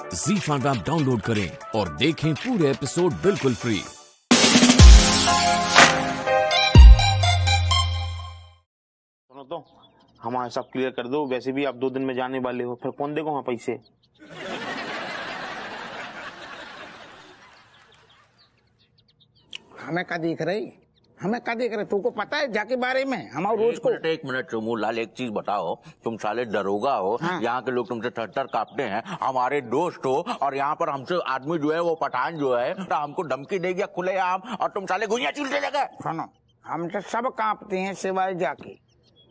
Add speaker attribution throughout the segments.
Speaker 1: ZEE5 app download करें और देखें पूरे एपिसोड बिल्कुल फ्री।
Speaker 2: सुनो तो हमारा सब क्लियर कर दो, वैसे भी आप 2 दिन में जाने वाले हो, फिर कौन देगा वहाँ पैसे?
Speaker 3: हमें क्या देख रही, हमें क्या देख रहे? तुमको पता है जाके बारे में हमारे रोज को।
Speaker 4: एक मिनट चुमू लाल, एक चीज बताओ, तुम साले दरोगा हो। हाँ। यहाँ के लोग तुमसे थर-थर कांपते हैं, हमारे दोस्त हो, और यहाँ पर हमसे आदमी जो है वो पठान जो है तो हमको धमकी दे गया खुलेआम, और तुम साले गुइयां चूलते लगे।
Speaker 3: सुनो, हमसे सब कांपते हैं सिवाय जाके,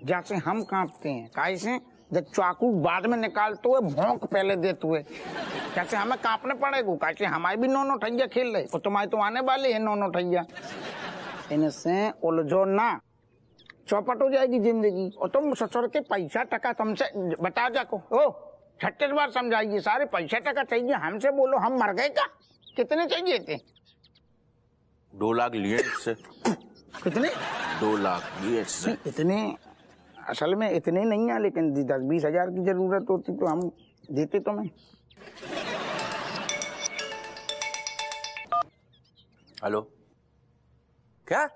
Speaker 3: जैसे हम कांपते हैं कैसे? जब चाकू बाद में निकालते हुए भौंक पहले देते हुए, कैसे हमें कांपने पड़ेगा? कैसे हमारे भी नौ ठैया खेल रहे, और तुम्हारे तो आने वाले हैं नौ ठैया। इनसे उलझो ना, चौपट हो जाएगी जिंदगी। और तुम ससुर के पैसा टका तुमसे बता जाको, ओ 36 बार समझाइए, सारे पैसा टका चाहिए, हमसे बोलो हम मर गए क्या? कितने चाहिए थे?
Speaker 4: 2 लाख लिए इससे।
Speaker 3: कितने?
Speaker 4: 2 लाख लिए इससे।
Speaker 3: इतने असल में इतने नहीं है, लेकिन 10-20 हजार की जरूरत होती तो हम देते तुम्हें।
Speaker 4: हेलो, क्या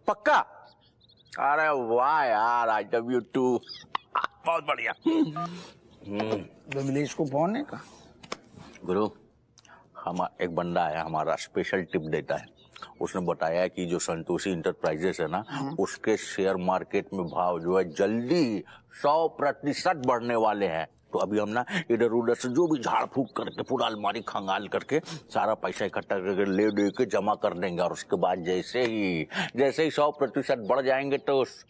Speaker 4: पक्का? अरे वाह यार, आई लव यू टू। बहुत बढ़िया।
Speaker 3: विमलेश को फोन है का?
Speaker 4: गुरु, हम एक बंदा है हमारा, स्पेशल टिप देता है। उसने बताया कि जो संतोषी इंटरप्राइजेस है ना, उसके शेयर मार्केट में भाव जो है जल्दी 100% बढ़ने वाले हैं। तो अभी हम ना इधर उधर से जो भी झाड़ फूक करके पूरा अलमारी खंगाल करके सारा पैसा इकट्ठा करके ले दे के जमा कर देंगे, और उसके बाद जैसे ही 100% बढ़ जाएंगे तो उस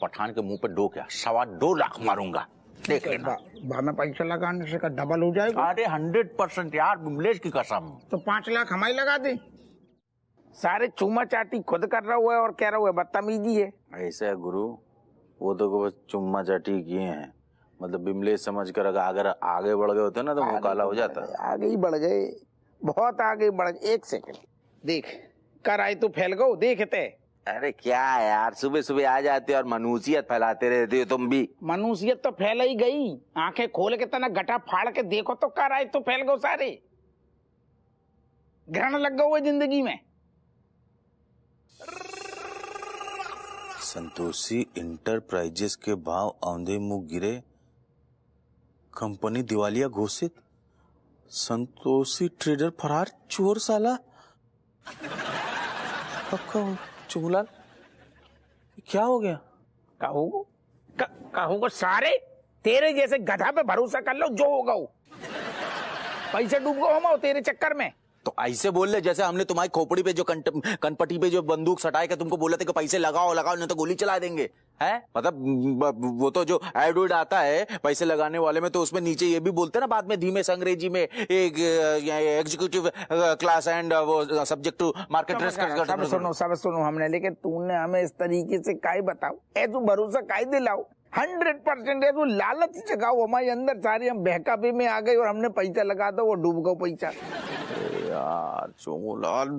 Speaker 4: पठान के मुंह पे 2.25 लाख मारूंगा, देख लेना।
Speaker 3: में पैसा लगाने से का डबल हो जाएगा?
Speaker 4: अरे 100% यार, विमलेश की कसम।
Speaker 3: तो 5 लाख हमारी लगा दे। सारे चूमा चाटी खुद कर रहा हुआ है और कह रहा हुआ है बदतमीजी है।
Speaker 5: ऐसा है गुरु, वो तो बस चुम्मा चाटी किए हैं, मतलब बिमलेश समझ कर अगर आगे बढ़ गए होते ना तो वो काला हो जाता।
Speaker 3: आगे ही बढ़ गए, बहुत आगे बढ़ गए। 1 सेकंड देख कर आई तो फैल गो, देखते।
Speaker 5: अरे क्या यार, सुबह सुबह आ जाते और मनुष्यत फैलाते रहते हो तुम भी।
Speaker 3: मनुष्यत तो फैल ही गई, आंखें खोल के तना गटा फाड़ के देखो तो कर आई तो फैल गो सारे। ग्रहण लग गए हुए जिंदगी में।
Speaker 5: संतोषी इंटरप्राइजेस के भाव औंधे मुंह गिरे, कंपनी दिवालिया घोषित, संतोषी ट्रेडर फरार, चोर साला। चुमलाल क्या हो गया?
Speaker 3: कहूँगा सारे तेरे जैसे गधा पे भरोसा कर लो, जो होगा वो। पैसे डूब गए हम तेरे चक्कर में।
Speaker 5: तो ऐसे बोल ले जैसे हमने तुम्हारी खोपड़ी पे जो कनपटी पे जो बंदूक सटाए के तुमको बोला था कि पैसे लगाओ लगाओ नहीं तो गोली चला देंगे, है? मतलब वो तो जो एड आता है पैसे लगाने वाले में, तो उसमें नीचे ये भी बोलते हैं ना बाद में धीमे से अंग्रेजी में, एक एग्जीक्यूटिव क्लास एंड वो सब्जेक्ट टू मार्केट रिस्क।
Speaker 3: सब सुनो हमने, लेकिन तूने हमें इस तरीके से काहे बताओ, ऐसा भरोसा काहे दिलाओ? 100% ऐसा लालच जगाओ हमारे अंदर, सारे हम बहकावे में आ गए और हमने पैसा लगा दो, वो डूब गो पैसा।
Speaker 5: यार चोमूलाल,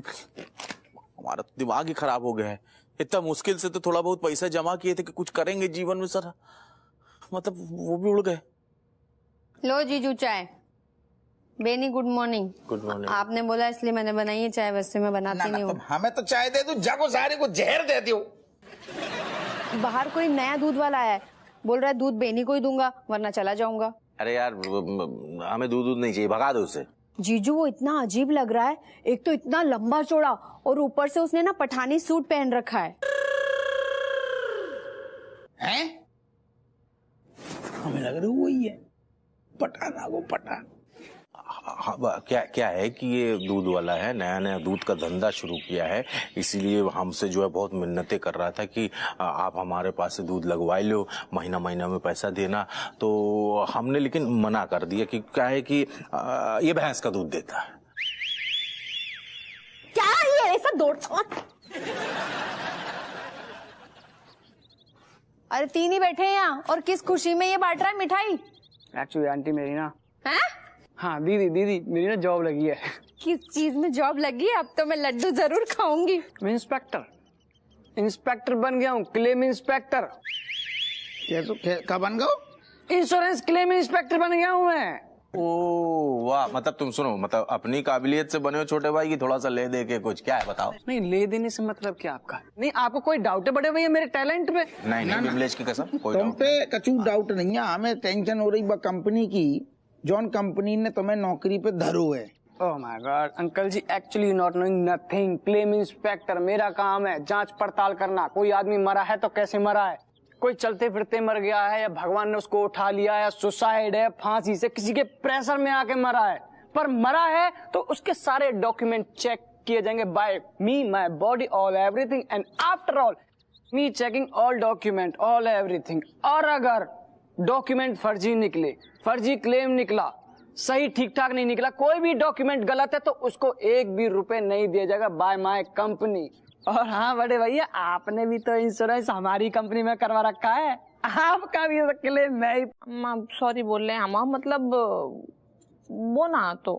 Speaker 5: हमारा दिमाग ही खराब हो गया है। इतना मुश्किल से तो थोड़ा बहुत पैसा जमा किए थे कि कुछ करेंगे जीवन में, सर मतलब वो भी उड़ गए।
Speaker 6: लो जीजू चाय। Beni good morning.
Speaker 2: Good morning.
Speaker 6: आपने बोला इसलिए मैंने बनाई है चाय, वैसे मैं बनाती नहीं हूँ।
Speaker 3: हमें तो चाय दे दो, जागो सारे को जहर दे दो।
Speaker 6: बाहर कोई नया दूध वाला है, बोल रहा है दूध बेनी को ही दूंगा वरना चला जाऊंगा।
Speaker 5: अरे यार हमें दूध नहीं चाहिए, भगा दो उसे।
Speaker 6: जीजू वो इतना अजीब लग रहा है, एक तो इतना लंबा चौड़ा और ऊपर से उसने ना पठानी सूट पहन रखा है।
Speaker 3: हैं? हमें लग रहा है वही है, पठाना को पठान।
Speaker 5: क्या है कि ये दूध वाला है, नया नया दूध का धंधा शुरू किया है, इसीलिए हमसे जो है बहुत मिन्नतें कर रहा था कि आप हमारे पास से दूध लगवाई लो, महीना महीना में पैसा देना। तो हमने लेकिन मना कर दिया कि क्या है कि ये भैंस का दूध देता है।
Speaker 6: क्या ये ऐसा दौड़ता? अरे 3 ही बैठे हैं यहाँ, और किस खुशी में ये बांट रहा है मिठाई?
Speaker 7: एक्चुअली आंटी मेरी ना,
Speaker 6: हैं?
Speaker 7: हाँ दीदी मेरी ना जॉब लगी है।
Speaker 6: किस चीज में जॉब लगी है? अब तो मैं लड्डू जरूर खाऊंगी।
Speaker 7: मैं इंस्पेक्टर बन गया हूँ, क्लेम इंस्पेक्टर।
Speaker 3: कब बन गए?
Speaker 7: इंश्योरेंस क्लेम इंस्पेक्टर बन गया हूँ मैं।
Speaker 5: ओ वाह, मतलब तुम सुनो, मतलब अपनी काबिलियत से बने हो छोटे भाई की थोड़ा सा ले दे के कुछ, क्या है बताओ।
Speaker 7: नहीं, ले देने से मतलब क्या आपका? नहीं, आपको कोई डाउट है बड़े भैया मेरे टैलेंट पे?
Speaker 5: नहीं विमलेश की कसम कोई
Speaker 3: तुम
Speaker 5: डाउट
Speaker 3: पे कचू डाउट नहीं है, हमें टेंशन हो रही बा कंपनी की, जॉन कंपनी ने तुम्हें नौकरी पे धरो है।
Speaker 7: Oh my God uncle ji, actually not knowing nothing. Claim inspector मेरा काम है जांच पड़ताल करना। कोई आदमी मरा है तो कैसे मरा है, कोई चलते फिरते मर गया है या भगवान ने उसको उठा लिया है, सुसाइड है, फांसी से किसी के प्रेशर में आके मरा है, पर मरा है तो उसके सारे डॉक्यूमेंट चेक किए जाएंगे by me, my body, all everything, and after all me checking all document, all everything. और अगर डॉक्यूमेंट फर्जी निकले, फर्जी क्लेम निकला, सही ठीक ठाक नहीं निकला, कोई भी डॉक्यूमेंट गलत है तो उसको एक भी रुपए नहीं दिया जाएगा बाय माय कंपनी। और हाँ बड़े भैया, आपने भी तो इंश्योरेंस हमारी कंपनी में करवा रखा है, आपका भी क्लेम मैं ही।
Speaker 8: सॉरी बोल रहे हैं हम, मतलब वो ना तो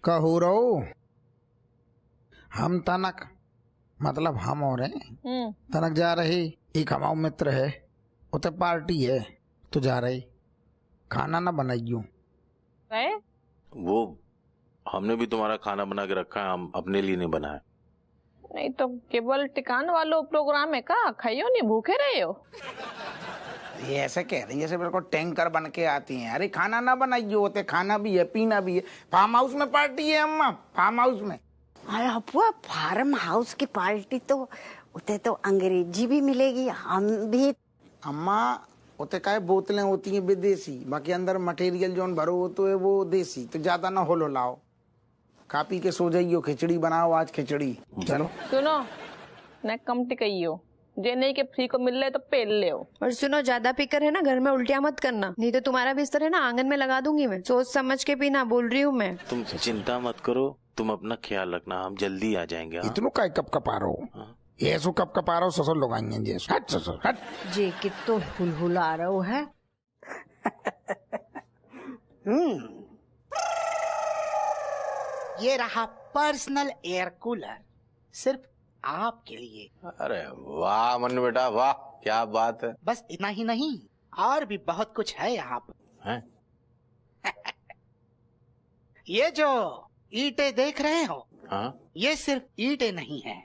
Speaker 3: कहो रहो हम तनक, मतलब हम हो रहे तनक जा रहे, एक हमारा मित्र है, उते पार्टी है तो जा रहे, खाना ना बनाइयो।
Speaker 4: वो हमने भी तुम्हारा खाना बना के रखा है, हम अपने लिए नहीं बनाया।
Speaker 8: नहीं तो केवल टिकान वालों प्रोग्राम है का, खाइयो नहीं भूखे रहे हो?
Speaker 3: ये ऐसे कह रही है जैसे बिल्कुल टैंकर बन के आती हैं। अरे खाना ना बनाइयो, होते खाना भी है पीना भी है। फार्म हाउस में पार्टी है अम्मा, फार्म हाउस में।
Speaker 9: अरे अपुआ, फार्म हाउस की पार्टी तो उते तो अंग्रेजी भी मिलेगी, हम भी।
Speaker 3: अम्मा उते का बोतलें होती हैं विदेशी, बाकी अंदर मटेरियल जो भरो हो तो है वो देसी, तो ज्यादा ना होलो लाओ, खा पी के सो जाइयो। खिचड़ी बनाओ आज, खिचड़ी। चलो
Speaker 8: सुनो न, कम टिकइयो, जे नहीं के फ्री को मिल रहे तो पेल ले।
Speaker 6: और सुनो, ज्यादा पीकर है ना घर में उल्टियाँ मत करना, नहीं तो तुम्हारा बिस्तर है ना आंगन में लगा दूंगी मैं। सोच समझ के पीना, बोल रही हूँ मैं।
Speaker 4: तुम चिंता मत करो, तुम अपना ख्याल रखना, हम जल्दी आ जाएंगे।
Speaker 3: इतनो का कप कपारो, ये सो कप कपारो, ससुर लोग आएंगे जी। हट ससुर हट।
Speaker 9: जे कि तो हुलहुला रहो है।
Speaker 10: ये रहा पर्सनल एयर कूलर, सिर्फ आपके लिए।
Speaker 5: अरे वाह मन बेटा वाह, क्या बात है।
Speaker 10: बस इतना ही नहीं, और भी बहुत कुछ है यहाँ पर।
Speaker 5: हैं?
Speaker 10: ये जो ईंटें देख रहे हो,
Speaker 5: हाँ?
Speaker 10: ये सिर्फ ईंटें नहीं हैं,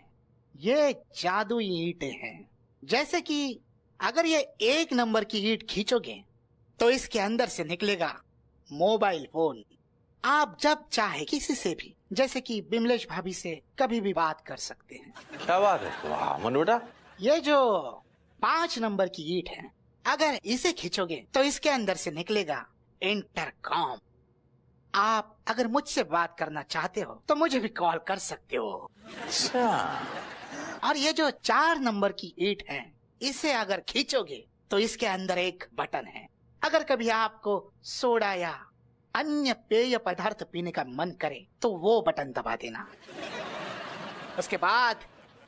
Speaker 10: ये जादुई ईंटें हैं। जैसे कि अगर ये 1 नंबर की ईंट खींचोगे तो इसके अंदर से निकलेगा मोबाइल फोन। आप जब चाहे किसी से भी, जैसे कि बिमलेश भाभी से कभी भी बात कर सकते हैं।
Speaker 5: क्या बात है, वाह मन बेटा।
Speaker 10: ये जो 5 नंबर की ईंट है, अगर इसे खींचोगे तो इसके अंदर से निकलेगा इंटरकॉम। आप अगर मुझसे बात करना चाहते हो तो मुझे भी कॉल कर सकते हो।
Speaker 5: अच्छा।
Speaker 10: और ये जो 4 नंबर की ईंट है, इसे अगर खींचोगे तो इसके अंदर एक बटन है। अगर कभी आपको सोडा या अन्य पेय पदार्थ पीने का मन करे तो वो बटन दबा देना। उसके बाद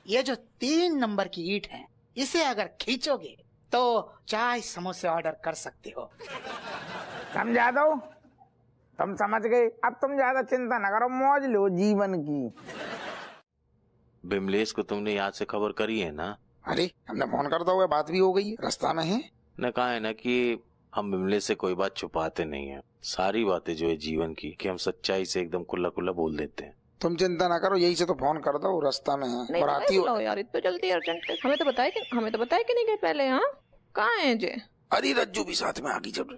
Speaker 10: ये जो 3 नंबर की ईंट है, इसे अगर खींचोगे तो चाय समोसे ऑर्डर कर सकते हो।
Speaker 3: समझा दो, तुम समझ गए। अब तुम ज्यादा चिंता न करो, मौज लो जीवन की।
Speaker 4: बिमलेश को तुमने यहाँ से खबर करी है ना?
Speaker 3: अरे हमने फोन कर दो, बात भी हो गई, रास्ता में है।
Speaker 4: ने कहा है ना कि हम बिमलेश से कोई बात छुपाते नहीं है, सारी बातें जो है जीवन की, कि हम सच्चाई से एकदम खुला खुला बोल देते हैं।
Speaker 3: तुम चिंता ना करो, यही से तो फोन कर दो, रास्ता में है।
Speaker 8: नहीं
Speaker 3: और आती हो
Speaker 8: यार, इतना जल्दी अर्जेंट हमें तो बताया कि नहीं गए पहले। हाँ कहाँ है जे?
Speaker 3: अरे रज्जू भी साथ में आ गई। जब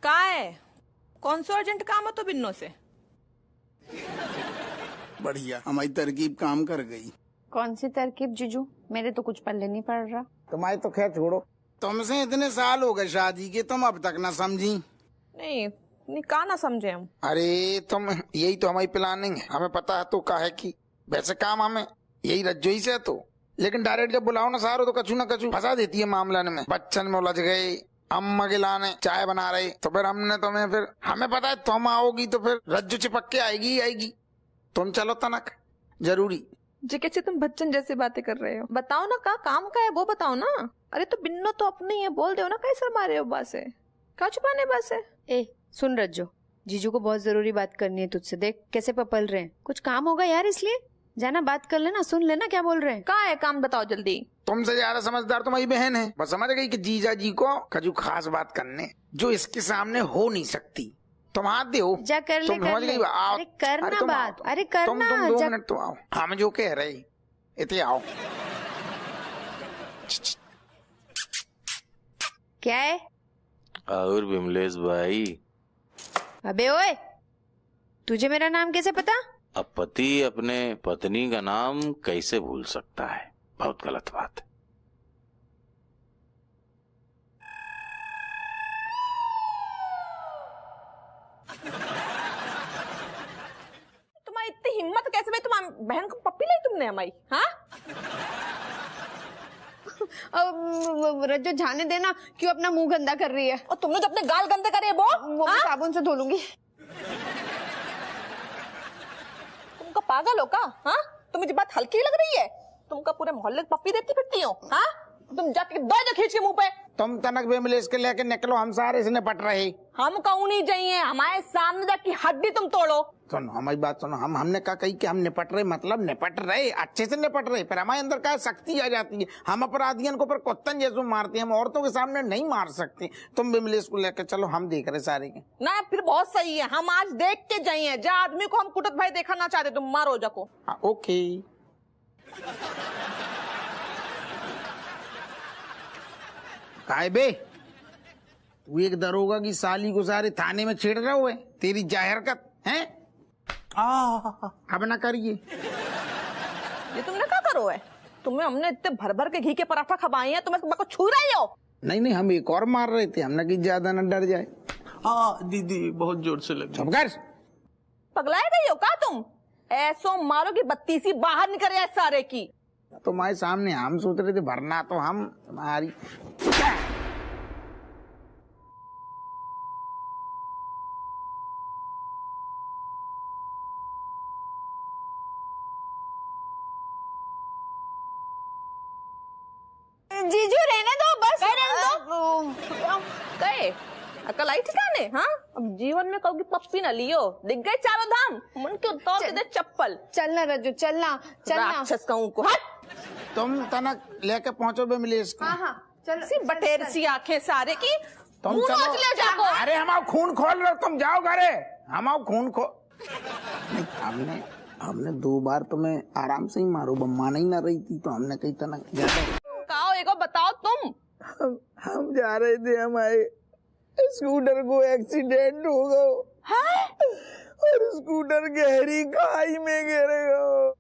Speaker 8: कहाँ है, कौन सा अर्जेंट काम हो तो बिन्नो से?
Speaker 3: बढ़िया, हमारी तरकीब काम कर गई।
Speaker 6: कौन सी तरकीब जीजू, मेरे तो कुछ पल्ले नहीं पड़ रहा।
Speaker 3: तुम्हारी तो खैर छोड़ो, तुमसे इतने साल हो गए शादी के, तुम अब तक ना समझी।
Speaker 8: नहीं कहा ना समझे हम।
Speaker 3: अरे तुम, यही तो हमारी प्लानिंग है, हमें पता है तो का है कि वैसे काम हमें यही रज्जो ही से तो, लेकिन डायरेक्ट जब बुलाओ ना सारो तो कछु ना कछु फंसा देती है मामला में। बच्चन में उलझ गए, अम्मा के लाने चाय बना रही, तो फिर हमने तुम्हें, फिर हमें पता है तुम आओगी तो फिर रज्जू चिपक के आएगी ही आएगी। तुम चलो तनक, जरूरी।
Speaker 8: जी कैसे तुम बच्चन जैसे बातें कर रहे हो? बताओ ना, का काम का है वो बताओ ना। अरे तो बिन्नो तो अपने ही है, बोल दो ना, कैसे मारे हो बस है, क्या छुपाने बस है।
Speaker 6: ए सुन रज्जो, जीजू को बहुत जरूरी बात करनी है तुझसे। देख कैसे पपल रहे हैं, कुछ काम होगा यार इसलिए। जाना बात कर लेना, सुन लेना क्या बोल रहे हैं।
Speaker 8: कहाँ है काम, बताओ जल्दी।
Speaker 3: तुमसे ज्यादा समझदार तुम्हारी बहन है, बस समझ गई कि जीजा जी को कजू खास बात करने जो इसके सामने हो नहीं सकती। तुम हाथ दो,
Speaker 6: जा कर ले,
Speaker 3: तुम समझ गई। आओ,
Speaker 6: अरे करना
Speaker 3: तुम आओ,
Speaker 6: बात, अरे करना।
Speaker 3: तुम 2 मिनट तो आओ, हम जो कह रहे इतने आओ।
Speaker 6: क्या है?
Speaker 5: और विमलेश भाई,
Speaker 6: अबे ओए, तुझे मेरा नाम कैसे पता?
Speaker 5: अब पति अपने पत्नी का नाम कैसे भूल सकता है, बहुत गलत बात है।
Speaker 8: तुम्हारी इतनी हिम्मत कैसे भाई, तुम बहन को पप्पी लाई तुमने हमारी? हाँ
Speaker 6: अब रज्जो जाने देना, क्यों अपना मुंह गंदा कर रही है?
Speaker 8: और तुमने जो अपने गाल गंदे करे वो
Speaker 6: मैं साबुन से धो लूंगी।
Speaker 8: तुमका पागल हो का? हाँ, तुम्हें बात हल्की लग रही है? तुमका पूरे मोहल्ले को पप्पी देती फिरती हो? हाँ, तुम जाके दो खींच के मुंह पे।
Speaker 3: तुम तनक विमलेश के लेके निकलो, हम सारे से निपट रहे।
Speaker 8: हम कहूँ नहीं चाहिए, हमारे सामने जाके हड्डी तुम तोड़ो।
Speaker 3: सुनो हमारी बात सुनो, हमने कहा कही कि हम निपट रहे, मतलब निपट रहे, अच्छे से निपट रहे, पर हमारे अंदर क्या शक्ति आ जाती है, हम अपराधियों को पर कुत्तन जैसे मारते हैं, हम औरतों के सामने नहीं मार सकते। तुम विमलेश को लेकर चलो, हम देख रहे सारे के।
Speaker 8: ना फिर बहुत सही है, हम आज देख के जाइए, जा आदमी को हम कुटत भाई देखना ना चाहते, तुम मारो जाको।
Speaker 3: ओके। काय बे, तू एक दरोगा की साली को सारे थाने में छेड़ रहे हुए, तेरी जाहिरकत है। अब ना करिए
Speaker 8: ये तुमने क्या करो है? तुम्हें हमने इतने भर भर के घी के पराठा खवाए हैं, तुम्हें को छू रहे हो?
Speaker 3: नहीं, हम एक और मार रहे थे, हमने कि ज्यादा न डर जाए।
Speaker 2: दीदी बहुत जोर से लगी।
Speaker 3: चुप कर।
Speaker 8: पगलाए गई हो का तुम? ऐसो मारो की बत्तीसी बाहर निकल जाए सारे की।
Speaker 3: तुम्हारे सामने हम सोच रहे थे भरना, तो हम तुम्हारी
Speaker 6: जीजू रहने दो बस।
Speaker 8: गए अकल आई ठिकाने? हाँ, अब जीवन में कभी पप्पी ना लियो, दिख गए चारों धाम, मन के उतार के दे चप्पल।
Speaker 6: चलना रज्जू, चलना चलना।
Speaker 8: राक्षस कहूँ को हट।
Speaker 3: तुम तनक लेके पहुंचो विमलेश को।
Speaker 6: हाँ चलो।
Speaker 8: सी बटेर सी आंखें सारे की,
Speaker 3: तुम चलो।
Speaker 8: ले जाको।
Speaker 3: अरे हम खून खोल रहे हो, तुम जाओ घरे, हम खून खो। हमने 2 बार तुम्हें आराम से ही मारो, मान ही ना रही थी, तो हमने कही तनक
Speaker 8: कहो एक बताओ तुम।
Speaker 3: हम जा रहे थे, हमारे स्कूटर को एक्सीडेंट हो गया और स्कूटर गहरी खाई में गिर गया।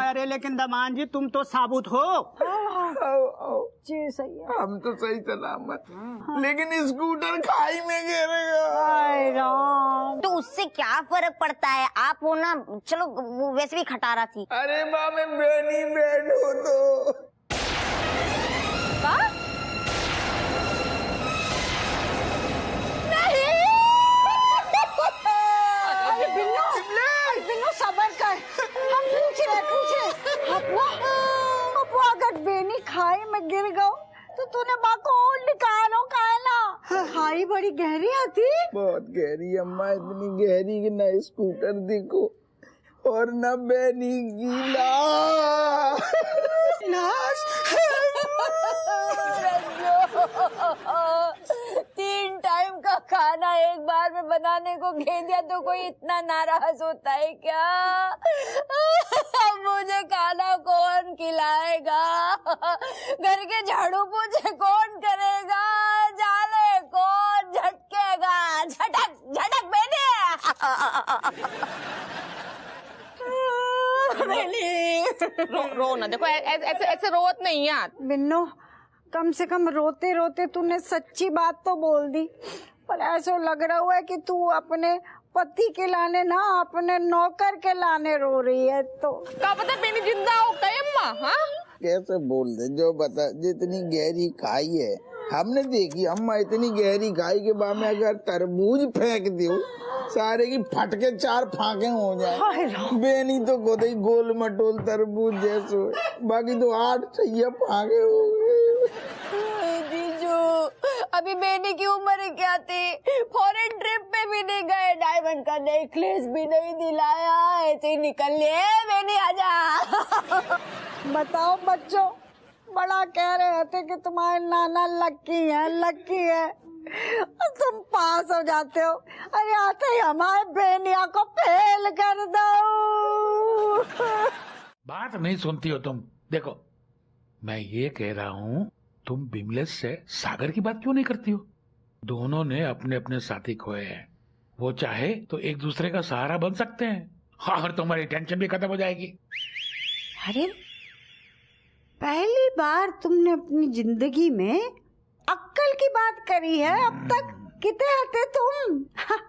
Speaker 7: अरे लेकिन दमान जी तुम तो साबुत हो।
Speaker 3: जी सही है, हम तो सही सलामत, लेकिन स्कूटर खाई में गिर गया।
Speaker 9: तो उससे क्या फर्क पड़ता है, आप हो ना, चलो वो वैसे भी खटारा थी।
Speaker 3: अरे माँ मैं बेनी बैठो तो
Speaker 9: सबर कर, हम पूछे अपो अगर बेनी खाई में गिर गओ तो तूने बाको निकालो काला। खाई बड़ी गहरी आती,
Speaker 3: बहुत गहरी अम्मा, इतनी गहरी कि ना स्कूटर देखो और न बेनी की लाश।
Speaker 6: 3 टाइम का खाना एक बार में बनाने को कह दिया तो कोई इतना नाराज होता है क्या? मुझे खाना कौन खिलाएगा? घर के झाड़ू पोछे कौन करेगा? जाले कौन झटकेगा? झटक झटक बेटे।
Speaker 8: रो ना, देखो ऐसे रोवत नहीं यार।
Speaker 9: बिन्नो, कम से कम रोते रोते तूने सच्ची बात तो बोल दी, पर ऐसा लग रहा है कि तू अपने पति के लाने ना अपने नौकर के लाने रो रही है। तो
Speaker 8: क्या पता बेनी जिंदा हो कई अम्मा? हाँ
Speaker 3: कैसे बोल दे, जो बता, जितनी गहरी खाई है हमने देखी अम्मा, इतनी गहरी खाई के बाद में अगर तरबूज फेंक दो सारे की फटके 4 फाके हो जाए। बेनी तो खुद ही गोल मटोल तरबूज जैसो, बाकी तो 8 फाके हो गए।
Speaker 6: जीजू अभी बेनी की उम्र क्या थी, फॉरेन ट्रिप पे भी नहीं गए, डायमंड का नेकलेस भी नहीं दिलाया, ऐसे ही निकल लिए। बेनी आजा।
Speaker 9: बताओ बच्चों, बड़ा कह रहे थे कि तुम्हारे नाना लक्की है और तुम पास हो जाते हो। अरे आते ही हमारे बेनिया को फेल कर दो।
Speaker 11: बात नहीं सुनती हो तुम। देखो, मैं ये कह रहा हूँ, तुम बिमलेश से सागर की बात क्यों नहीं करती हो? दोनों ने अपने अपने साथी खोए हैं, वो चाहे तो एक दूसरे का सहारा बन सकते हैं। हाँ, और तुम्हारी टेंशन भी खत्म हो जाएगी।
Speaker 9: अरे पहली बार तुमने अपनी जिंदगी में अक्ल की बात करी है। अब तक कितने हते तुम? हाँ,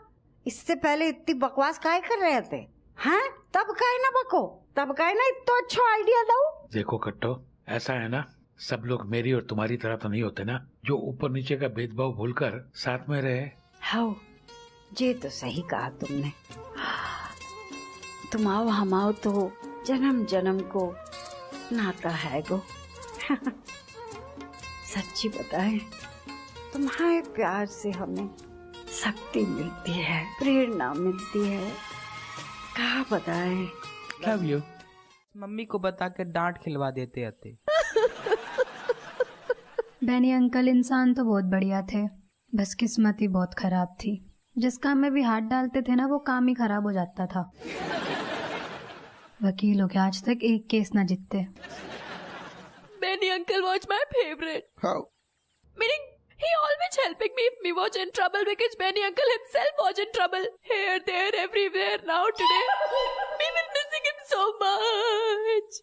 Speaker 9: इससे पहले इतनी बकवास काहे कर रहे थे? हाँ, तब काहे ना बको, तब काहे ना इतना अच्छा आइडिया दो।
Speaker 11: देखो कट्टो, ऐसा है ना, सब लोग मेरी और तुम्हारी तरह तो नहीं होते ना, जो ऊपर नीचे का भेदभाव भूलकर साथ में रहे।
Speaker 9: हाँ, ये तो सही कहा तुमने। तुम आओ हम आओ तो जन्म जन्म को नाता है गो। सच्ची बताए, तुम्हारे प्यार से हमें शक्ति मिलती है, प्रेरणा मिलती है। क्या बताए।
Speaker 12: Love you. मम्मी को बता कर डांट खिलवा देते आते।
Speaker 13: बेनी अंकल इंसान तो बहुत बढ़िया थे, बस किस्मत ही बहुत खराब थी। जिस काम में भी हाथ डालते थे ना, वो काम ही खराब हो जाता था। वकील हो के आज तक एक केस ना जीतते।
Speaker 8: Benny uncle was my favorite.
Speaker 3: How?
Speaker 8: Meaning, he always helping me if me was in trouble because Benny uncle himself was in trouble. Here, there, everywhere. Now today, we will missing him so much.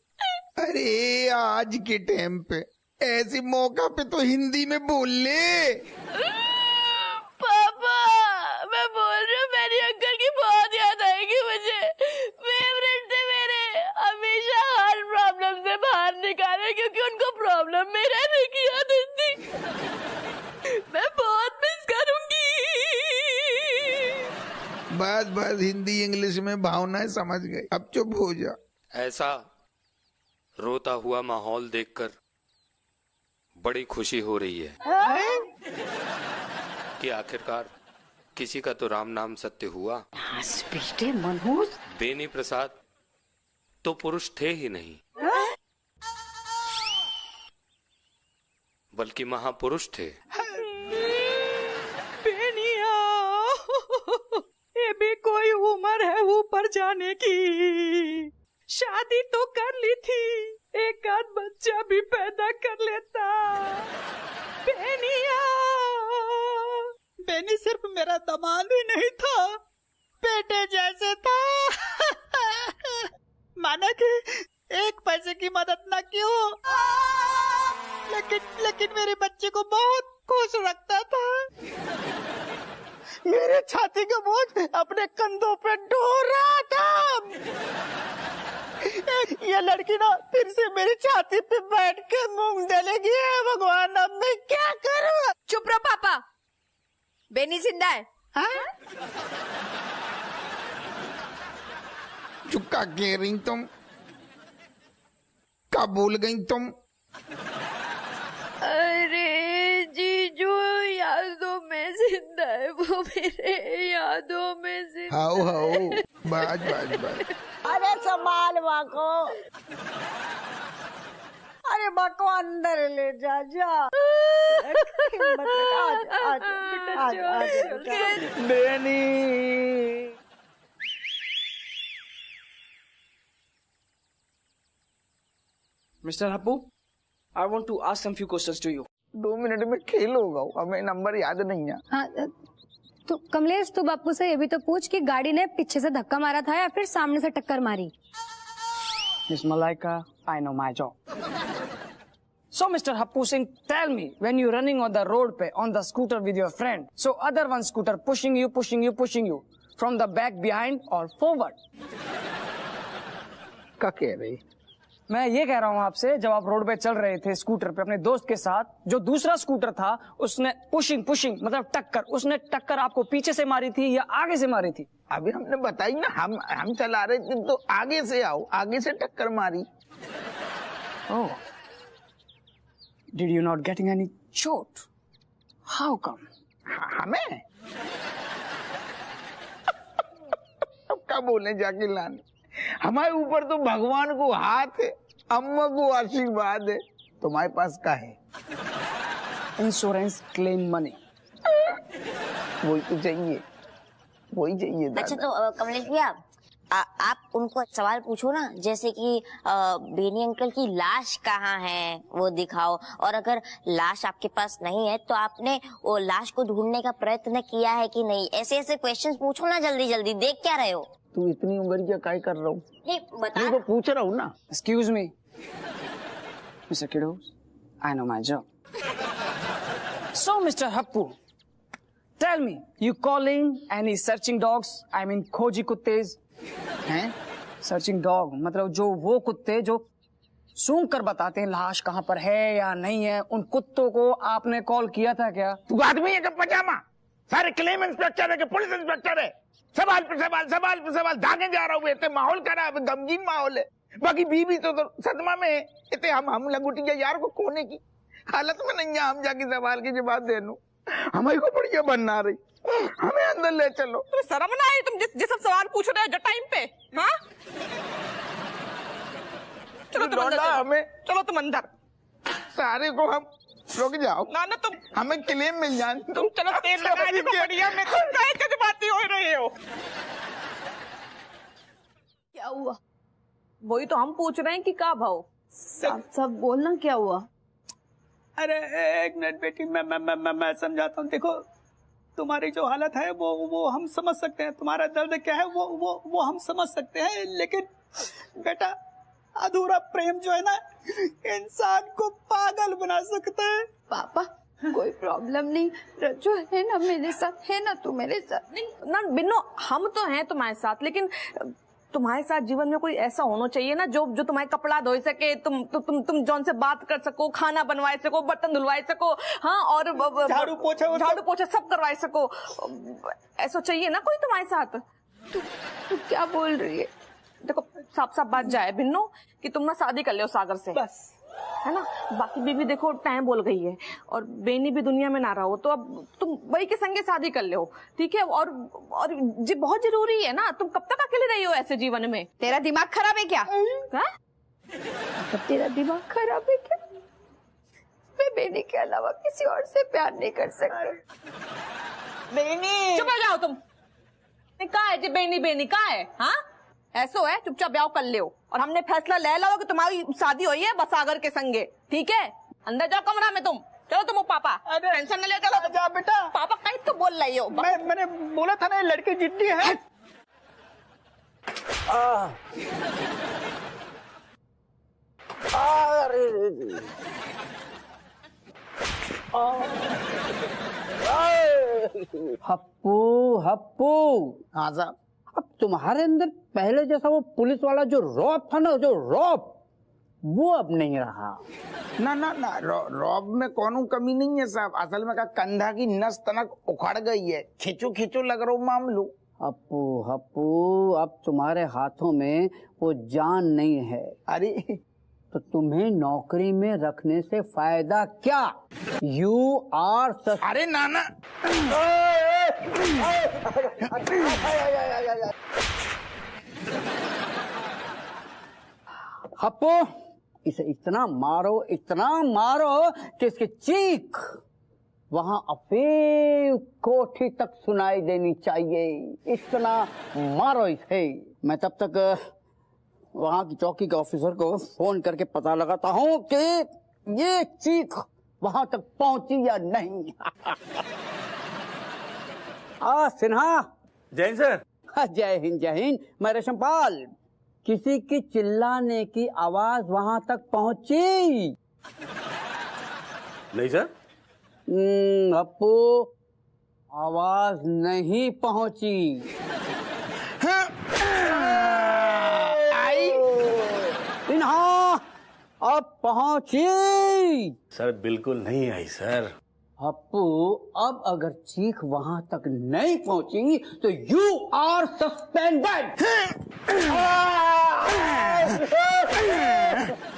Speaker 3: अरे आज के time पे ऐसे मौका पे तो हिंदी में बोल ले।
Speaker 8: पापा, मैं बोल रही हूँ, बेनी अंकल की बहुत याद आएगी मुझे। फेवरेट थे मेरे, हमेशा हर प्रॉब्लम से बाहर निकाले क्योंकि उनको प्रॉब्लम में रहने की आदत थी। मैं बहुत मिस करूंगी।
Speaker 3: बस हिंदी इंग्लिश में भावनाएं समझ गई, अब चुप हो जा।
Speaker 14: ऐसा रोता हुआ माहौल देखकर बड़ी खुशी हो रही है कि आखिरकार किसी का तो राम नाम सत्य हुआ।
Speaker 9: बेटे मनोज,
Speaker 14: बेनी प्रसाद तो पुरुष थे ही नहीं, बल्कि महापुरुष थे।
Speaker 15: बेनिया, ये भी कोई उम्र है ऊपर जाने की। शादी तो कर ली थी, एक आध बच्चा भी पैदा कर लेता। बेनिया, बेनी सिर्फ मेरा दामाद ही नहीं था, बेटे जैसे था। माना कि एक पैसे की मदद न की हो, लेकिन मेरे बच्चे को बहुत खुश रखता था। मेरे छाती का बोझ अपने कंधों पे ढो रहा था। ये लड़की ना फिर से मेरी छाती पे बैठ के मूंग डालेगी। भगवान, अब मैं क्या करूं?
Speaker 6: चुप रहो पापा, बेनी जिंदा है।
Speaker 3: चुपका कह रही तुम, क्या बोल गई तुम?
Speaker 8: अरे जीजू यादों में जिंदा है, वो मेरे यादों में जिंदा।
Speaker 3: हाउ बाज।
Speaker 9: अरे संभाल बाको, अरे बाको अंदर ले जा।
Speaker 7: Beni, mister Happu, I want to ask some few questions to you.
Speaker 3: 2 minute में खेल होगा, हमें नंबर याद नहीं है।
Speaker 13: हाँ, तो कमलेश, तू बापू से ये भी तो पूछ कि गाड़ी ने पीछे से धक्का मारा था या फिर सामने से टक्कर मारी।
Speaker 7: Miss Malaika, I know my job. So, Mr. Happu Singh, tell me, when you're running on the road pe, on the scooter with your friend, so other one scooter pushing you, from the back, behind or forward?
Speaker 3: क्या कह रही?
Speaker 7: मैं ये कह रहा हूँ आपसे, जब आप रोड पे चल रहे थे स्कूटर पे अपने दोस्त के साथ, जो दूसरा स्कूटर था उसने पुशिंग मतलब टक्कर, उसने टक्कर आपको पीछे से मारी थी या आगे से मारी थी?
Speaker 3: अभी हमने बताई ना, हम चला रहे थे तो आगे से आगे से टक्कर मारी।
Speaker 7: Oh, did you not getting any chोट? How come?
Speaker 3: हमें अब क्या बोले जाके लाने, हमारे ऊपर तो भगवान को हाथ है, अम्मा को आशीर्वाद है, तुम्हारे पास क्या है?
Speaker 7: Insurance claim money.
Speaker 3: वही तो चाहिए, वही चाहिए।
Speaker 6: अच्छा तो कमलेश भैया आप उनको सवाल पूछो ना, जैसे कि बेनी अंकल की लाश कहाँ है वो दिखाओ, और अगर लाश आपके पास नहीं है तो आपने वो लाश को ढूंढने का प्रयत्न किया है कि नहीं। ऐसे ऐसे क्वेश्चंस पूछो ना जल्दी जल्दी, देख क्या रहे हो?
Speaker 3: तू इतनी उम्र क्या काय कर रहा हूँ?
Speaker 6: नहीं बता,
Speaker 3: मैं तो पूछ रहा हूँ ना।
Speaker 7: Excuse me mister kiddo, I know my job. So mister Happu, tell me, you calling any searching dogs, I mean खोजी कुत्तेज हैं? सर्चिंग डॉग मतलब जो वो कुत्ते जो सूंघ कर बताते हैं लाश कहाँ पर है या नहीं है, उन कुत्तों को आपने कॉल किया था क्या?
Speaker 3: तू आदमी है कि पजामा? सारे क्लेम इंस्पेक्टर है कि पुलिस इंस्पेक्टर है? सवाल पे सवाल, सवाल पे सवाल, दागे जा रहा हूँ। इतने माहौल खराब है, गमगीन माहौल है। बाकी बीवी तो सदमा में है। इतने हम लंगुटिया यार को कोने की हालत में नहीं है, हम जाके सवाल के जवाब दे लूं। हमारी को बढ़िया बनना रही, हमें अंदर ले चलो।
Speaker 16: तुम्हें शर्म ना आई? तुम जिस सब सवाल पूछ रहे हो जो टाइम पे, हाँ? चलो तुम अंदर,
Speaker 3: हमें
Speaker 16: चलो तुम अंदर।
Speaker 3: सारे को हम रुक जाओ
Speaker 16: ना ना तुम,
Speaker 3: हमें क्लेम मिल जाए।
Speaker 16: तुम चलो तेल लगा दो बढ़िया में, तुम काहे जज्बाती हो रहे हो?
Speaker 8: क्या हुआ?
Speaker 16: वही तो हम पूछ रहे हैं कि क्या भाव।
Speaker 8: सब बोलना, क्या हुआ?
Speaker 17: अरे एक मिनट बेटी, मैं समझाता हूँ। देखो तुम्हारी जो हालत है वो हम समझ सकते हैं, तुम्हारा दर्द क्या है वो हम समझ सकते हैं, लेकिन बेटा अधूरा प्रेम जो है ना इंसान को पागल बना सकता है।
Speaker 8: पापा कोई प्रॉब्लम नहीं, रज्जू है ना मेरे साथ, है ना तू मेरे साथ?
Speaker 16: नहीं ना बिन्नो, हम तो हैं तुम्हारे साथ, लेकिन तुम्हारे साथ जीवन में कोई ऐसा होना चाहिए ना जो तुम्हारे कपड़ा धो सके, तुम जौन से बात कर सको, खाना बनवाए सको, बर्तन धुलवाए सको, हाँ, और झाड़ू पोछा सब करवाए सको। ऐसा चाहिए ना कोई तुम्हारे साथ।
Speaker 8: तू क्या बोल रही है?
Speaker 16: देखो साफ साफ बात जाए बिन्नो कि तुम ना शादी कर लो सागर से, बस, है ना। बाकी बीवी देखो टाइम बोल गई है, और बेनी भी दुनिया में ना रहो, तो अब तुम वही के संगे शादी कर लो, ठीक है? और जी बहुत जरूरी है ना, तुम कब तक अकेले रही हो ऐसे जीवन में?
Speaker 8: तेरा दिमाग खराब है क्या? तेरा दिमाग खराब है क्या? मैं बेनी के अलावा किसी और से प्यार नहीं कर सकती।
Speaker 16: बेनी चुप हो जाओ तुम। कहा है जी बेनी कहा है? हाँ ऐसो है, चुपचाप ब्याह कर ले, और हमने फैसला ले लो कि तुम्हारी शादी हुई है बस सागर के संगे, ठीक है? अंदर जाओ कमरा में तुम, चलो तुम पापा टेंशन न ले, चलो
Speaker 17: जा बेटा।
Speaker 16: पापा कहीं तो बोल रही हो।
Speaker 17: मैंने बोला था ना लड़के जिद्दी है।
Speaker 15: हप्पू
Speaker 3: हाँ साहब,
Speaker 15: अब तुम्हारे अंदर पहले जैसा वो पुलिस वाला जो रौब था ना, जो रौब, वो अब नहीं रहा।
Speaker 3: ना रौब में कौन कमी नहीं है साहब। असल में का कंधा की नस तनक उखड़ गई है, खींचो लग रहा मामलो।
Speaker 15: हप्पू अब तुम्हारे हाथों में वो जान नहीं है।
Speaker 3: अरे
Speaker 15: तो तुम्हें नौकरी में रखने से फायदा क्या? यू आर
Speaker 3: अरे नाना
Speaker 15: हप्पू इसे इतना मारो कि इसकी चीख वहां अफीम कोठी तक सुनाई देनी चाहिए। इतना मारो इसे। मैं तब तक वहां की चौकी के ऑफिसर को फोन करके पता लगाता हूं कि ये चीख वहां तक पहुंची या नहीं। सिन्हा।
Speaker 18: जय सर।
Speaker 15: जय हिंद। मैं रेशमपाल। किसी की चिल्लाने की आवाज वहां तक पहुंची?
Speaker 18: नहीं सर।
Speaker 15: अप्पू आवाज नहीं पहुंची।
Speaker 3: आई
Speaker 15: सिन्हा अब पहुंची?
Speaker 18: सर बिल्कुल नहीं आई सर।
Speaker 15: अप्पू अब अगर चीख वहां तक नहीं पहुंची तो यू आर सस्पेंडेड।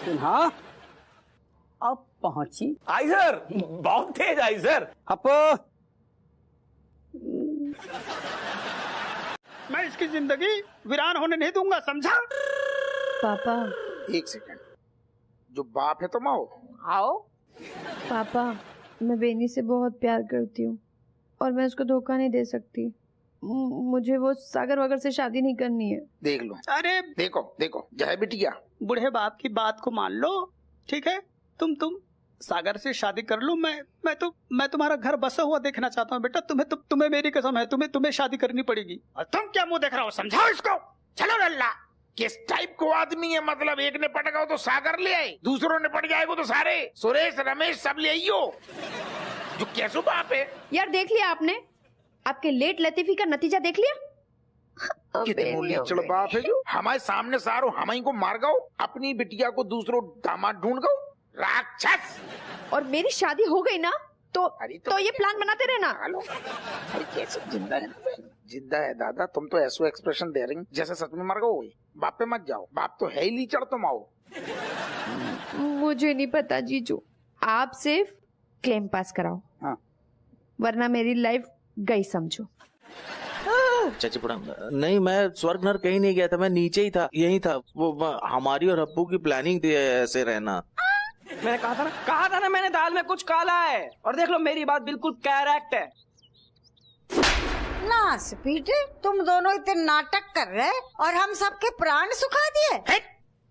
Speaker 15: सिन्हा
Speaker 17: अब पहुंची।
Speaker 18: आई सर, बहुत तेज आई सर।
Speaker 17: अपो मैं इसकी जिंदगी वीरान होने नहीं दूंगा, समझा?
Speaker 3: पापा एक सेकंड, जो बाप है तुम आओ।
Speaker 13: पापा मैं बेनी से बहुत प्यार करती हूँ और मैं उसको धोखा नहीं दे सकती। मुझे वो सागर वगर से शादी नहीं करनी है।
Speaker 3: देख लो,
Speaker 17: अरे
Speaker 3: देखो जय बिटिया,
Speaker 17: बूढ़े बाप की बात को मान लो, ठीक है? तुम सागर से शादी कर लो। मैं तुम्हारा घर बसा हुआ देखना चाहता हूँ बेटा। तुम्हें मेरी कसम है, तुम्हें शादी करनी पड़ेगी। और तुम क्या मुंह देख रहा हो, समझाओ इसको। चलो रल्ला,
Speaker 3: किस टाइप को आदमी है? मतलब एक ने पट गया तो सागर ले आए, दूसरों ने पट जाएगा तो सारे सुरेश रमेश सब ले आइयो। जो कैसो बाप है
Speaker 13: यार। देख लिया आपने, आपके लेट लतीफी का नतीजा देख लिया।
Speaker 3: कितनो लीचड़ बाप है जो हमारे सामने सारो हमारी को मार गओ, अपनी बिटिया को दूसरो दामाद ढूंढ गओ। राक्षस।
Speaker 13: और मेरी शादी हो गई ना तो ये प्लान बनाते रहना।
Speaker 3: अरे कैसे जिंदा है? जिंदा है दादा। तुम तो ऐसा एक्सप्रेशन दे रही जैसे सच में मर गओ। बाप पे मत जाओ, बाप तो है ही लीचड़। तुम आओ।
Speaker 13: मुझे नहीं पता जीजू, आप सिर्फ क्लेम पास कराओ।
Speaker 3: हाँ।
Speaker 13: वरना मेरी लाइफ गई समझो।
Speaker 5: चाची प्रणाम। नहीं, मैं स्वर्ग नर कहीं नहीं गया था, मैं नीचे ही था, यही था। वो हमारी और अब्बू की प्लानिंग थी ऐसे रहना।
Speaker 12: मैंने कहा था ना मैंने दाल में कुछ काला है। और देख लो मेरी बात बिल्कुल करेक्ट है।
Speaker 9: नास पीटे, तुम दोनों इतने नाटक कर रहे और हम सबके प्राण सुखा दिए।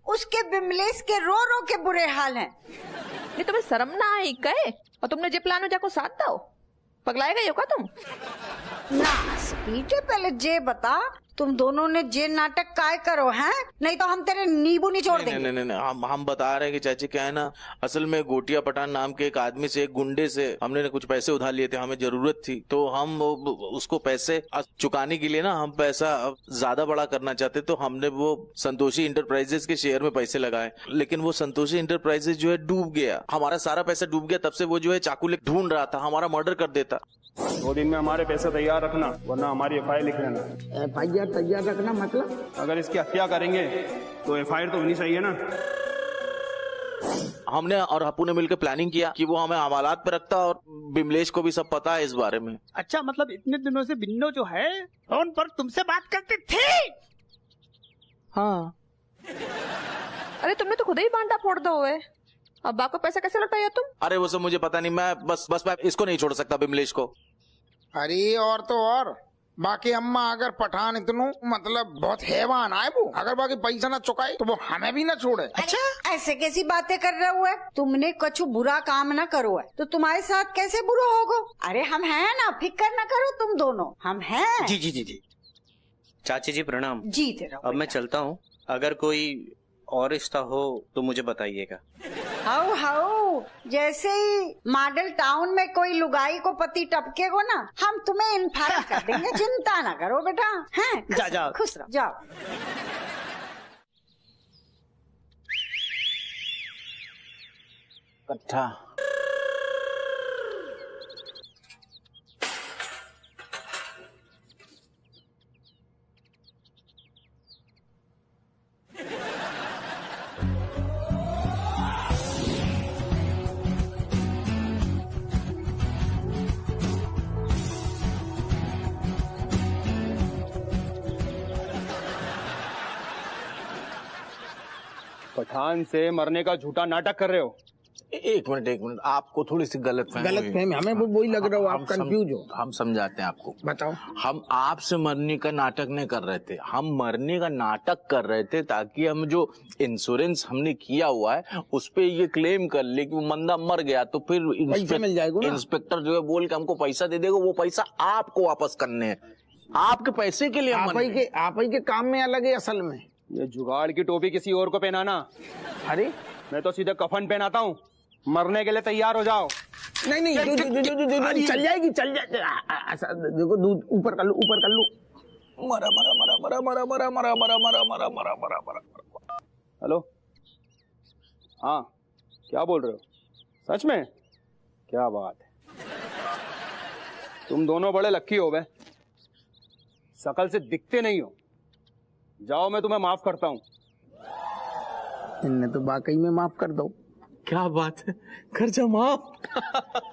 Speaker 9: उसके बिमलेश के रो रो के बुरे हाल हैं।
Speaker 16: नहीं तुम्हें शर्म ना आई कहे? और तुमने जे प्लान हो जाको साथ दो, पगलाए गए हो का तुम?
Speaker 9: नास पीटे, पहले जे बता तुम दोनों ने जे नाटक काय करो हैं, नहीं तो हम तेरे नींबू निचोड़ देंगे।
Speaker 5: नहीं, हम बता रहे हैं कि चाची क्या है ना, असल में गोटिया पठान नाम के एक आदमी से, एक गुंडे से हमने कुछ पैसे उधार लिए थे, हमें जरूरत थी। तो हम उसको पैसे चुकाने के लिए ना, हम पैसा ज्यादा बड़ा करना चाहते, तो हमने वो संतोषी इंटरप्राइजेस के शेयर में पैसे लगाए। लेकिन वो संतोषी इंटरप्राइजेस जो है डूब गया, हमारा सारा पैसा डूब गया। तब से वो जो है चाकू लेकर ढूंढ रहा था, हमारा मर्डर कर देता।
Speaker 19: 2 दिन में हमारे पैसे तैयार रखना, वरना हमारी FIR लिख लेना।
Speaker 3: FIR तैयार रखना मतलब?
Speaker 19: अगर इसकी हत्या करेंगे तो FIR तो होनी चाहिए ना।
Speaker 5: हमने और हप्पू ने मिलकर प्लानिंग किया कि वो हमें हवालात पे रखता, और बिमलेश को भी सब पता है इस बारे में।
Speaker 17: अच्छा, मतलब इतने दिनों से बिन्नो जो है फोन पर तुमसे बात करते थे?
Speaker 5: हाँ।
Speaker 16: अरे तुमने तो खुद ही बांटा फोड़ दो हुए। अब बाप को पैसा कैसे लौटाया तुम?
Speaker 5: अरे वो सब मुझे पता नहीं, मैं बस मैं इसको नहीं छोड़ सकता, बिमलेश को।
Speaker 3: अरे और तो और, बाकी अम्मा अगर पठान इतनो मतलब बहुत हैवान आए वो, अगर बाकी पैसा ना चुकाए तो वो हमें भी ना छोड़े।
Speaker 9: अच्छा, ऐसे कैसी बातें कर रहे हुए? तुमने कुछ बुरा काम ना करो है तो तुम्हारे साथ कैसे बुरा होगा? अरे हम हैं ना, फिक्र ना करो तुम दोनों, हम हैं।
Speaker 20: जी। चाची जी प्रणाम।
Speaker 9: जीते रहो।
Speaker 20: अब मैं चलता हूँ, अगर कोई और रिश्ता हो तो मुझे बताइएगा।
Speaker 9: हाउ जैसे ही मॉडल टाउन में कोई लुगाई को पति टपकेगो ना, हम तुम्हें इन्फार्म कर देंगे। चिंता ना करो बेटा। हैं?
Speaker 20: जाओ।
Speaker 9: खुश रहो, जाओ।
Speaker 5: अच्छा,
Speaker 19: पठान से मरने का झूठा नाटक कर रहे हो।
Speaker 4: एक मिनट, आपको थोड़ी सी
Speaker 3: गलतफहमी, हमें वो वही लग रहा हो, आप कंफ्यूज हो।
Speaker 4: हम समझाते हैं आपको।
Speaker 3: बताओ।
Speaker 4: हम आपसे मरने का नाटक नहीं कर रहे थे, हम मरने का नाटक कर रहे थे ताकि हम जो इंश्योरेंस हमने किया हुआ है उस पे ये क्लेम कर ले कि वो बंदा मर गया, तो फिर
Speaker 3: मिल जाएगा ना?
Speaker 4: इंस्पेक्टर जो है बोल के हमको पैसा दे देगा, वो पैसा आपको वापस करने हैं, आपके पैसे के लिए।
Speaker 3: आप ही के काम में अलग है असल में।
Speaker 19: ये जुगाड़ की टोपी किसी और को पहनाना।
Speaker 3: अरे
Speaker 19: मैं तो सीधे कफन पहनाता हूँ। मरने के लिए तैयार हो जाओ।
Speaker 3: नहीं, चल जाएगी। देखो, दूध ऊपर कर लो। मरा।
Speaker 19: हेलो, हाँ, क्या बोल रहे हो? सच में? क्या बात है, तुम दोनों बड़े लक्की हो बे, शकल से दिखते नहीं हो। जाओ, मैं तुम्हें माफ करता हूँ।
Speaker 3: इनने तो वाकई में माफ कर दो।
Speaker 5: क्या बात है, कर्जा माफ।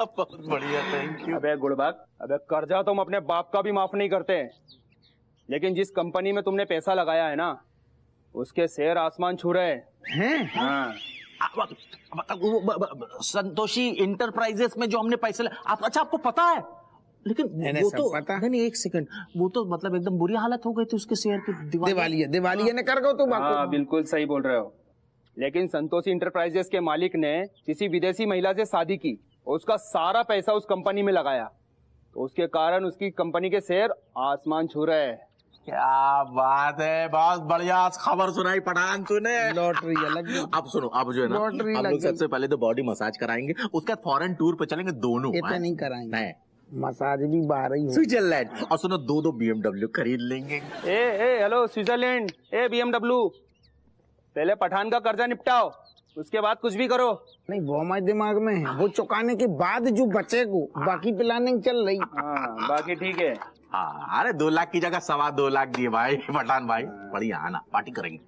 Speaker 5: बहुत बढ़िया, थैंक यू।
Speaker 19: अबे गुड़बाग, अबे कर्जा तुम अपने बाप का भी माफ नहीं करते, लेकिन जिस कंपनी में तुमने पैसा लगाया है ना, उसके शेयर आसमान छू रहे हैं। हाँ।
Speaker 5: संतोषी इंटरप्राइजेस में जो हमने पैसे अच्छा आपको पता है, लेकिन वो तो पता नहीं, एक सेकंड, वो तो मतलब एकदम बुरी हालत हो गई थी उसके शेयर की,
Speaker 3: दिवालिया ने कर गो तो
Speaker 19: हाँ, बिल्कुल सही बोल रहे हो। लेकिन संतोषी इंटरप्राइजेस के मालिक ने किसी विदेशी महिला से शादी की और उसका सारा पैसा उस कंपनी में लगाया, तो उसके कारण उसकी कंपनी के शेयर आसमान छू रहे हैं।
Speaker 5: क्या बात है, बहुत बढ़िया खबर सुनाई पठान तूने।
Speaker 3: लॉटरी अलग।
Speaker 5: अब सुनो, अब जो है ना, हम लोग सबसे पहले तो बॉडी मसाज कराएंगे, उसके बाद फॉरेन टूर पे चलेंगे दोनों।
Speaker 3: इतना नहीं कराएंगे, मसाज भी बाहर ही,
Speaker 5: स्विट्जरलैंड, और सुनो 2 BMW खरीद लेंगे।
Speaker 19: ए हेलो स्विट्जरलैंड, BMW, पहले पठान का कर्जा निपटाओ, उसके बाद कुछ भी करो।
Speaker 3: नहीं, वो हमारे दिमाग में है, वो चुकाने के बाद जो बचेगा, बाकी प्लानिंग चल रही।
Speaker 19: हाँ, बाकी ठीक है।
Speaker 5: हाँ, अरे 2 लाख की जगह 2.25 लाख दिए भाई पठान भाई, बढ़िया आना, पार्टी करेंगे।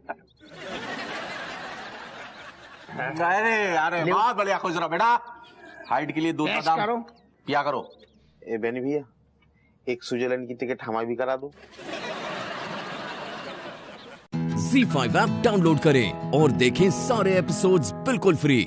Speaker 5: अरे बहुत बढ़िया, खुश रहो बेटा। हाइट के लिए 2 कदम पिया करो।
Speaker 2: ए बेनी भैया, एक स्विट्जरलैंड की टिकट हमारी भी करा दो।
Speaker 1: ZEE5 ऐप डाउनलोड करें और देखें सारे एपिसोड्स बिल्कुल फ्री।